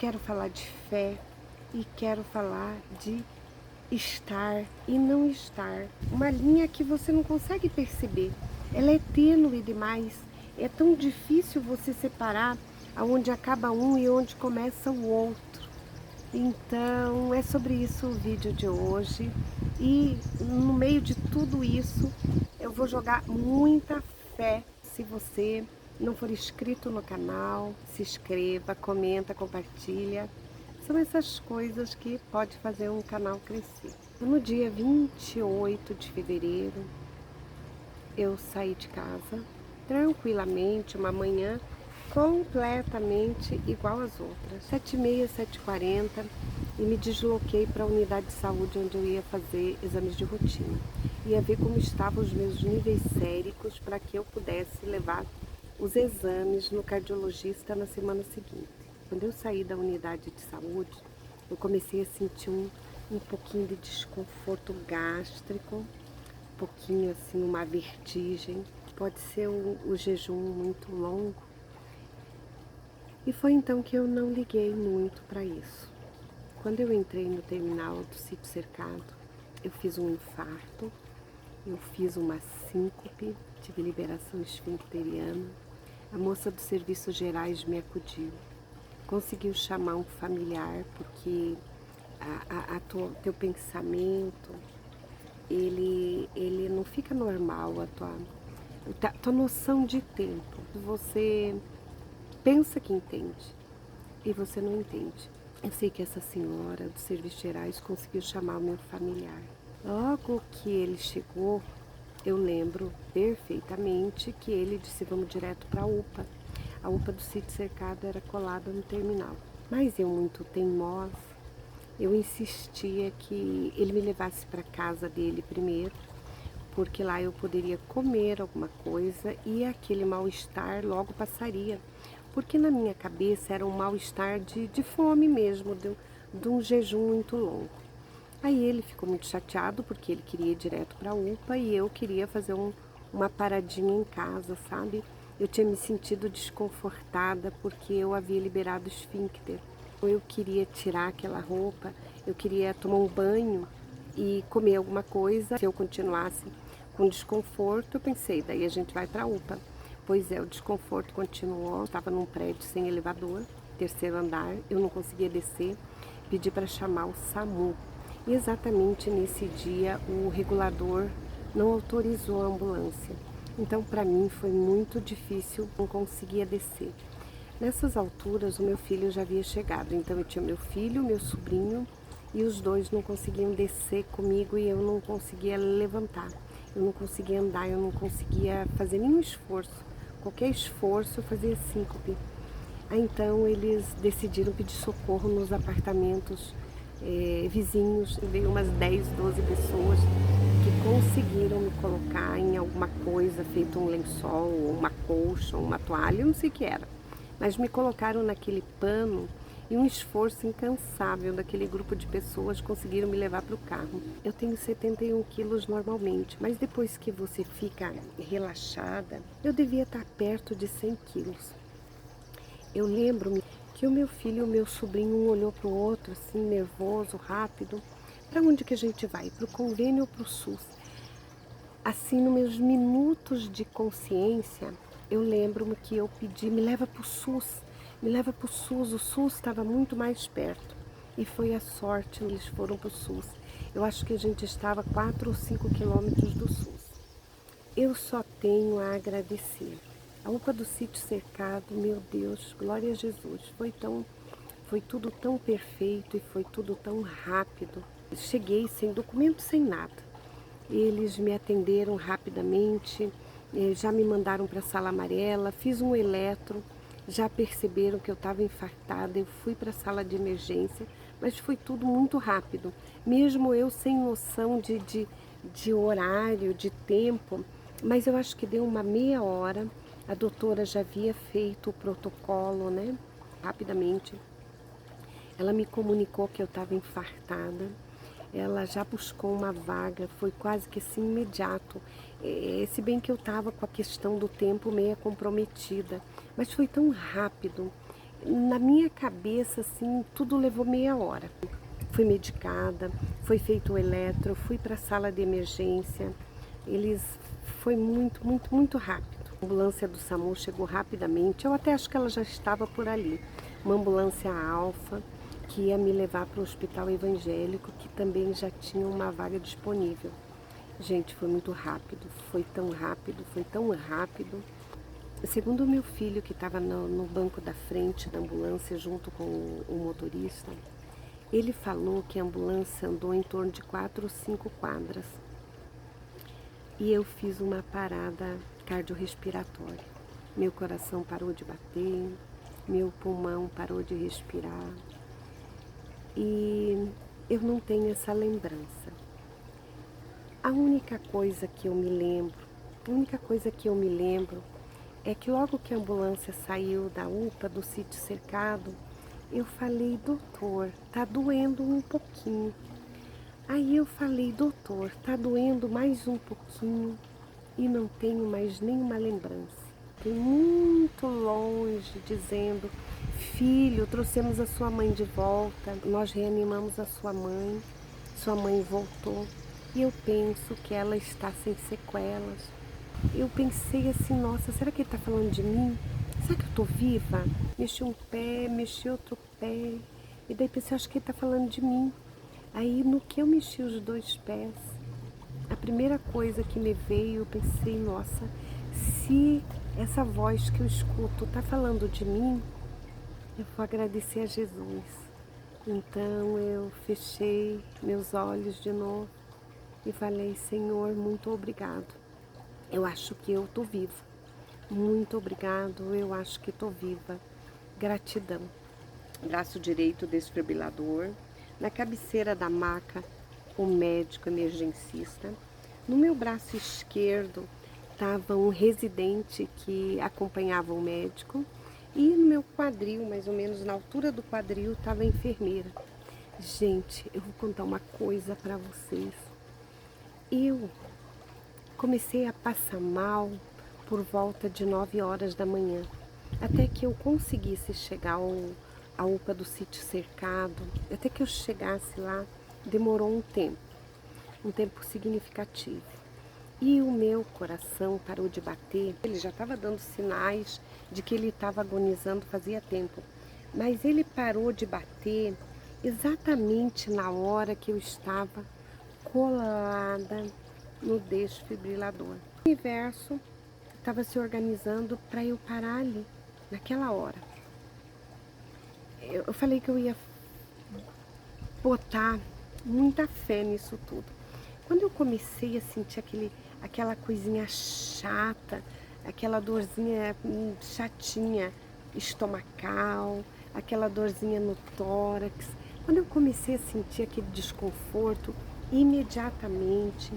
quero falar de fé e quero falar de estar e não estar. Uma linha que você não consegue perceber. Ela é tênue demais. É tão difícil você separar aonde acaba um e onde começa o outro. Então, é sobre isso o vídeo de hoje. E no meio de tudo isso, eu vou jogar muita fé. Se você não for inscrito no canal, se inscreva, comenta, compartilha. São essas coisas que pode fazer um canal crescer. No dia 28 de fevereiro, eu saí de casa tranquilamente, uma manhã completamente igual às outras. 7h30, 7h40, e me desloquei para a unidade de saúde onde eu ia fazer exames de rotina. Ia ver como estavam os meus níveis séricos para que eu pudesse levar os exames no cardiologista na semana seguinte. Quando eu saí da unidade de saúde, eu comecei a sentir um pouquinho de desconforto gástrico, um pouquinho assim, uma vertigem. Pode ser o jejum muito longo. E foi então que eu não liguei muito para isso. Quando eu entrei no terminal do sítio cercado, eu fiz um infarto, eu fiz uma síncope, tive liberação esfincteriana. A moça dos serviços gerais me acudiu. Conseguiu chamar um familiar, porque teu pensamento, ele não fica normal, tua noção de tempo. Você pensa que entende e você não entende. Eu sei que essa senhora dos serviços gerais conseguiu chamar o meu familiar. Logo que ele chegou, eu lembro perfeitamente que ele disse: vamos direto para a UPA. A UPA do sítio cercado era colada no terminal. Mas eu, muito teimosa, eu insistia que ele me levasse para casa dele primeiro, porque lá eu poderia comer alguma coisa e aquele mal-estar logo passaria. Porque na minha cabeça era um mal-estar de fome mesmo, de um jejum muito longo. Aí ele ficou muito chateado porque ele queria ir direto para a UPA e eu queria fazer uma paradinha em casa, sabe? Eu tinha me sentido desconfortada porque eu havia liberado o esfíncter. Eu queria tirar aquela roupa, eu queria tomar um banho e comer alguma coisa. Se eu continuasse com desconforto, eu pensei, daí a gente vai para a UPA. Pois é, o desconforto continuou. Estava num prédio sem elevador, terceiro andar, eu não conseguia descer, pedi para chamar o SAMU. E exatamente nesse dia o regulador não autorizou a ambulância. Então para mim foi muito difícil, não conseguia descer. Nessas alturas o meu filho já havia chegado, então eu tinha meu filho, meu sobrinho, e os dois não conseguiam descer comigo e eu não conseguia levantar. Eu não conseguia andar, eu não conseguia fazer nenhum esforço. Qualquer esforço eu fazia síncope. Aí então eles decidiram pedir socorro nos apartamentos vizinhos. Veio umas 10, 12 pessoas que conseguiram me colocar em alguma coisa, feito um lençol, uma colcha, uma toalha, eu não sei o que era. Mas me colocaram naquele pano e um esforço incansável daquele grupo de pessoas conseguiram me levar para o carro. Eu tenho 71 quilos normalmente, mas depois que você fica relaxada, eu devia estar perto de 100 quilos. Eu lembro-me que o meu filho e o meu sobrinho, um olhou para o outro, assim, nervoso, rápido. Para onde que a gente vai? Para o convênio ou para o SUS? Assim, nos meus minutos de consciência, eu lembro-me que eu pedi: me leva para o SUS, me leva para o SUS. O SUS estava muito mais perto. E foi a sorte, eles foram para o SUS. Eu acho que a gente estava a 4 ou 5 quilômetros do SUS. Eu só tenho a agradecer. A UPA do sítio cercado, meu Deus, glória a Jesus. Foi tudo tão perfeito e foi tudo tão rápido. Cheguei sem documento, sem nada. Eles me atenderam rapidamente, já me mandaram para a sala amarela, fiz um eletro, já perceberam que eu estava infartada, eu fui para a sala de emergência, mas foi tudo muito rápido. Mesmo eu sem noção de horário, de tempo, mas eu acho que deu uma meia hora, a doutora já havia feito o protocolo, né? Rapidamente. Ela me comunicou que eu estava infartada. Ela já buscou uma vaga, foi quase que assim imediato. Se bem que eu estava com a questão do tempo meio comprometida, mas foi tão rápido. Na minha cabeça, assim, tudo levou meia hora. Fui medicada, foi feito o eletro, fui para a sala de emergência. Foi muito rápido. A ambulância do SAMU chegou rapidamente. Eu até acho que ela já estava por ali. Uma ambulância alfa que ia me levar para o hospital evangélico, que também já tinha uma vaga disponível. Gente, foi muito rápido, foi tão rápido, foi tão rápido. Segundo o meu filho, que estava no banco da frente da ambulância junto com o motorista, ele falou que a ambulância andou em torno de 4 ou 5 quadras. E eu fiz uma parada cardiorrespiratória. Meu coração parou de bater, meu pulmão parou de respirar. E eu não tenho essa lembrança. A única coisa que eu me lembro é que logo que a ambulância saiu da UPA, do sítio cercado, eu falei, doutor, tá doendo um pouquinho. Aí eu falei, doutor, tá doendo mais um pouquinho e não tenho mais nenhuma lembrança. Fiquei muito longe dizendo, filho, trouxemos a sua mãe de volta, nós reanimamos a sua mãe voltou e eu penso que ela está sem sequelas. Eu pensei assim, nossa, será que ele está falando de mim? Será que eu estou viva? Mexi um pé, mexi outro pé. E daí pensei, acho que ele está falando de mim. Aí no que eu mexi os 2 pés, a primeira coisa que me veio, eu pensei, nossa, se essa voz que eu escuto está falando de mim, eu vou agradecer a Jesus. Então eu fechei meus olhos de novo e falei, Senhor, muito obrigado. Eu acho que eu tô viva. Muito obrigado, eu acho que tô viva. Gratidão. Braço direito desfibrilador. Na cabeceira da maca, o médico emergencista. No meu braço esquerdo estava um residente que acompanhava o médico. E no meu quadril, mais ou menos na altura do quadril, estava a enfermeira. Gente, eu vou contar uma coisa para vocês. Eu comecei a passar mal por volta de 9 horas da manhã, até que eu conseguisse chegar à UPA do sítio cercado, até que eu chegasse lá, demorou um tempo significativo. E o meu coração parou de bater, ele já estava dando sinais de que ele estava agonizando fazia tempo, mas ele parou de bater exatamente na hora que eu estava colada no desfibrilador. O universo estava se organizando para eu parar ali, naquela hora. Eu falei que eu ia botar muita fé nisso tudo. Quando eu comecei a sentir aquela coisinha chata, aquela dorzinha chatinha estomacal, aquela dorzinha no tórax, quando eu comecei a sentir aquele desconforto, imediatamente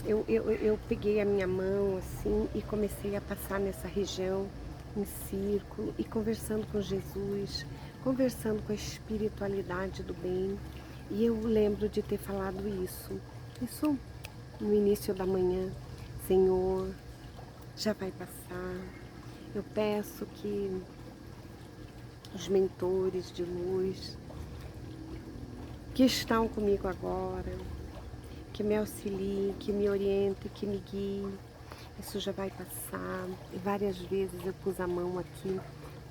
eu peguei a minha mão assim e comecei a passar nessa região em círculo e conversando com Jesus, conversando com a espiritualidade do bem. E eu lembro de ter falado isso no início da manhã. Senhor, já vai passar. Eu peço que os mentores de luz que estão comigo agora, que me auxilie, que me oriente, que me guie. Isso já vai passar. E várias vezes eu pus a mão aqui,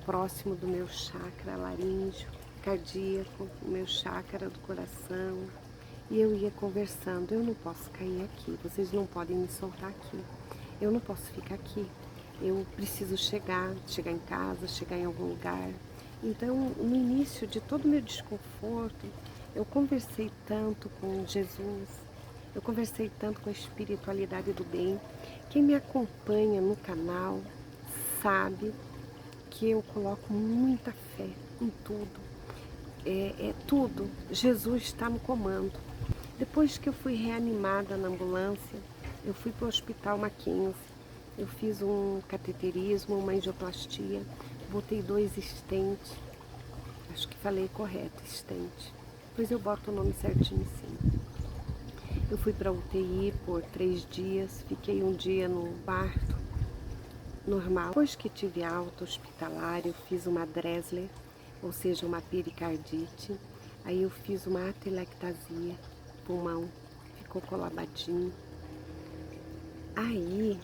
próximo do meu chakra laríngeo, cardíaco, o meu chakra do coração. E eu ia conversando, eu não posso cair aqui, vocês não podem me soltar aqui. Eu não posso ficar aqui. Eu preciso chegar em casa, chegar em algum lugar. Então, no início de todo o meu desconforto, eu conversei tanto com Jesus, eu conversei tanto com a espiritualidade do bem. Quem me acompanha no canal sabe que eu coloco muita fé em tudo. Tudo. Jesus está no comando. Depois que eu fui reanimada na ambulância, eu fui para o Hospital Mackenzie. Eu fiz um cateterismo, uma angioplastia, botei 2 stents. Acho que falei correto, stent. Depois eu boto o nome certinho em cima. Eu fui para UTI por 3 dias, fiquei um dia no quarto normal. Depois que tive alta hospitalar, eu fiz uma Dressler, ou seja, uma pericardite. Aí eu fiz uma atelectasia, pulmão ficou colabadinho. Aí,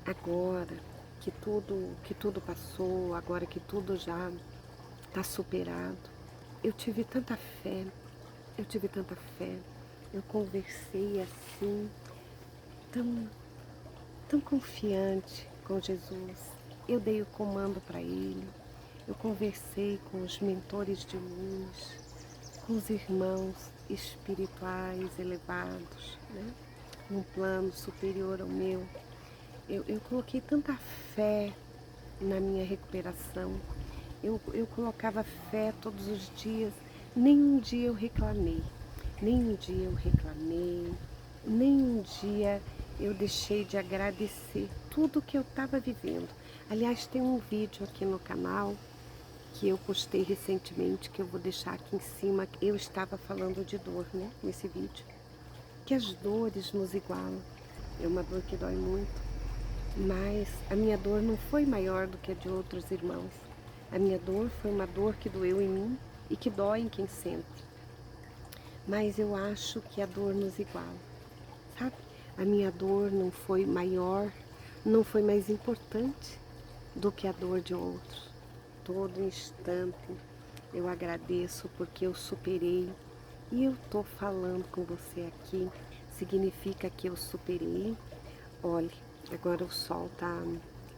agora que tudo passou, agora que tudo já está superado, eu tive tanta fé, eu tive tanta fé. Eu conversei assim, tão, tão confiante com Jesus. Eu dei o comando para Ele. Eu conversei com os mentores de luz, com os irmãos espirituais elevados, né? Num plano superior ao meu. Eu coloquei tanta fé na minha recuperação. Eu colocava fé todos os dias. Nem um dia eu reclamei. Nem um dia eu reclamei. Nem um dia eu deixei de agradecer tudo que eu estava vivendo. Aliás, tem um vídeo aqui no canal que eu postei recentemente, que eu vou deixar aqui em cima. Eu estava falando de dor, né, nesse vídeo. Que as dores nos igualam. É uma dor que dói muito, mas a minha dor não foi maior do que a de outros irmãos. A minha dor foi uma dor que doeu em mim e que dói em quem sente. Mas eu acho que a dor nos iguala, sabe? A minha dor não foi maior, não foi mais importante do que a dor de outros. Todo instante eu agradeço porque eu superei. E eu tô falando com você aqui, significa que eu superei. Olha, agora o sol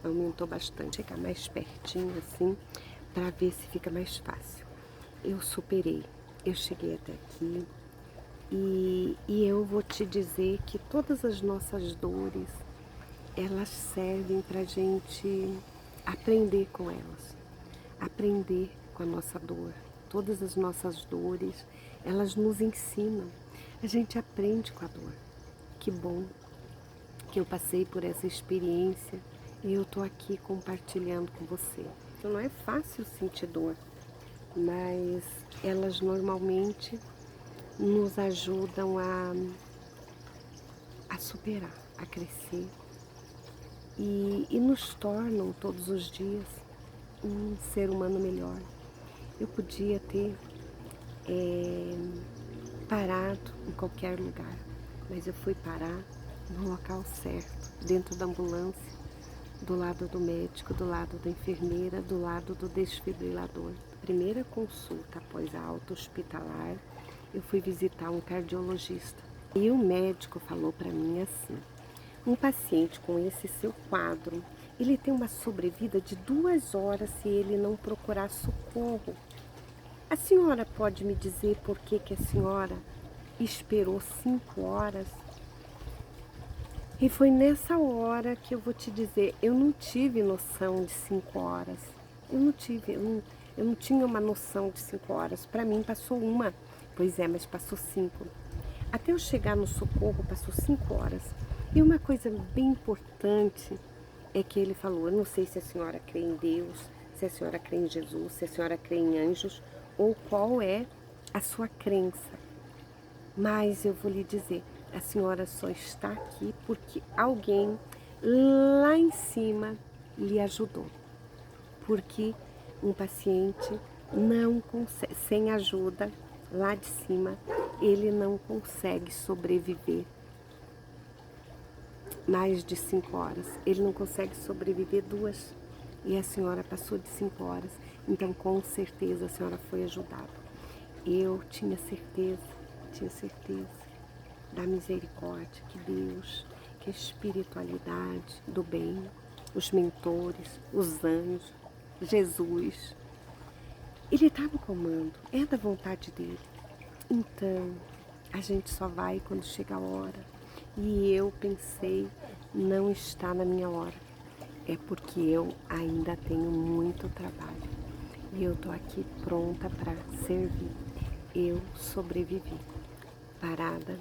aumentou bastante, fica mais pertinho assim, para ver se fica mais fácil. Eu superei, eu cheguei até aqui e eu vou te dizer que todas as nossas dores, elas servem pra gente aprender com elas, aprender com a nossa dor. Todas as nossas dores, elas nos ensinam. A gente aprende com a dor. Que bom que eu passei por essa experiência e eu tô aqui compartilhando com você. Então não é fácil sentir dor, mas elas normalmente nos ajudam a superar, a crescer e nos tornam todos os dias um ser humano melhor. Eu podia ter parado em qualquer lugar, mas eu fui parar no local certo, dentro da ambulância, do lado do médico, do lado da enfermeira, do lado do desfibrilador. Primeira consulta após a alta hospitalar, eu fui visitar um cardiologista. E o médico falou para mim assim: um paciente com esse seu quadro, ele tem uma sobrevida de 2 horas se ele não procurar socorro. A senhora pode me dizer por que a senhora esperou 5 horas? E foi nessa hora que eu vou te dizer, eu não tive noção de 5 horas. Eu não tinha uma noção de 5 horas. Para mim passou uma. Pois é, mas passou 5. Até eu chegar no socorro passou 5 horas. E uma coisa bem importante é que ele falou, eu não sei se a senhora crê em Deus, se a senhora crê em Jesus, se a senhora crê em anjos, ou qual é a sua crença. Mas eu vou lhe dizer, a senhora só está aqui porque alguém lá em cima lhe ajudou. Porque um paciente não consegue, sem ajuda lá de cima, ele não consegue sobreviver mais de 5 horas. Ele não consegue sobreviver 2. E a senhora passou de 5 horas. Então, com certeza, a senhora foi ajudada. Eu tinha certeza da misericórdia que Deus, que a espiritualidade do bem, os mentores, os anjos, Jesus, Ele está no comando, é da vontade dele. Então, a gente só vai quando chega a hora. E eu pensei, não está na minha hora. É porque eu ainda tenho muito trabalho. E eu tô aqui pronta para servir. Eu sobrevivi. Parada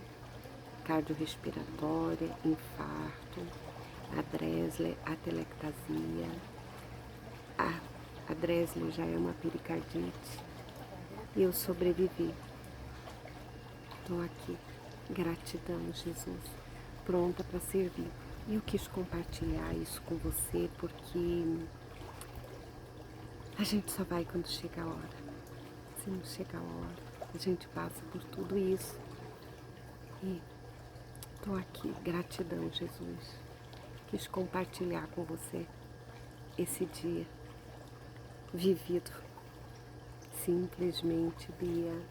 cardiorrespiratória, infarto, a atelectasia. A Dresler já é uma pericardite. E eu sobrevivi. Estou aqui. Gratidão, Jesus. Pronta para servir. E eu quis compartilhar isso com você porque A gente só vai quando chega a hora. Se não chega a hora, a gente passa por tudo isso. E tô aqui, gratidão, Jesus. Quis compartilhar com você esse dia vivido. Simplesmente, Bia.